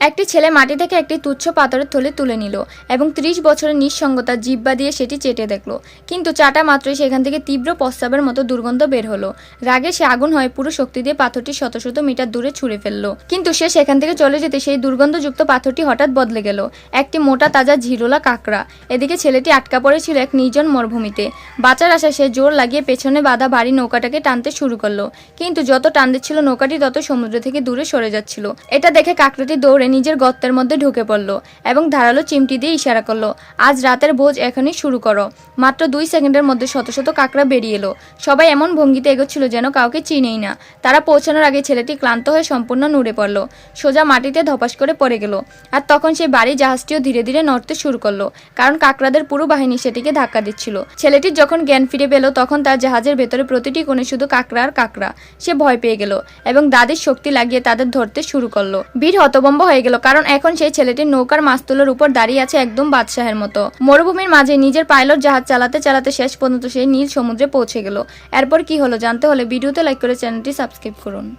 একটি ছেলে মাটি থেকে একটি তুচ্ছ পাথরের থলে তুলে নিল এবং 30 বছরের নিঃসঙ্গতার জিহ্বা দিয়ে সেটি চেটে দেখল, কিন্তু চাটা মাত্রই সেখান থেকে তীব্র প্রস্রাবের মতো দুর্গন্ধ বের হলো। রাগে সে আগুন হয়ে পুরো শক্তি দিয়ে পাথরটি শত শত মিটার দূরে ছুঁড়ে ফেললো, কিন্তু সে সেখান থেকে চলে যেতে সেই দুর্গন্ধযুক্ত পাথরটি হঠাৎ বদলে গেল একটি মোটা তাজা ঝিরোলা কাঁকড়া। এদিকে ছেলেটি আটকা পড়েছিল এক নির্জন মরুভূমিতে। বাঁচার আশায় সে জোর লাগিয়ে পেছনে বাঁধা ভারী নৌকাটাকে টানতে শুরু করলো, কিন্তু যত টান দিচ্ছিল নৌকাটি তত সমুদ্র থেকে দূরে সরে যাচ্ছিল। এটা দেখে কাঁকড়াটি দৌড়ে নিজের গর্তের মধ্যে ঢুকে পড়ল এবং ধারালো চিমটি দিয়ে ইশারা করলো, আজ রাতের ভোজ এখনই শুরু করো। মাত্র 2 সেকেন্ডের মধ্যে শত শত কাঁকড়া বেরিয়ে এলো। সবাই এমন ভঙ্গিতে এগোচ্ছিল যেন কাউকে চিনেই না। তারা পৌঁছানোর আগে ছেলেটি ক্লান্ত হয়ে সম্পূর্ণ নুড়ে পড়ল, সোজা মাটিতে ধপাস করে পড়ে গেল। আর তখন সেই বাড়ি জাহাজটিও ধীরে ধীরে নড়তে শুরু করলো, কারণ কাঁকড়াদের পুরো বাহিনী সেটিকে ধাক্কা দিচ্ছিল। ছেলেটির যখন জ্ঞান ফিরে পেল তখন তার জাহাজের ভেতরে প্রতিটি কোণে শুধু কাঁকড়া আর কাঁকড়া। সে ভয় পেয়ে গেল এবং দাদির শক্তি লাগিয়ে তাদের ধরতে শুরু করলো। ভিড় হতভম্ব হয়ে গেল, কারণ এখন সেই ছেলেটির নৌকার মাস্তুলের উপর দাঁড়িয়ে আছে একদম বাদশাহের মতো। মরুভূমির মাঝে নিজের পাইলট জাহাজ চালাতে চালাতে শেষ পর্যন্ত সেই নীল সমুদ্রে পৌঁছে গেল। এরপর কি হলো জানতে হলে ভিডিওতে লাইক করে চ্যানেলটি সাবস্ক্রাইব করুন।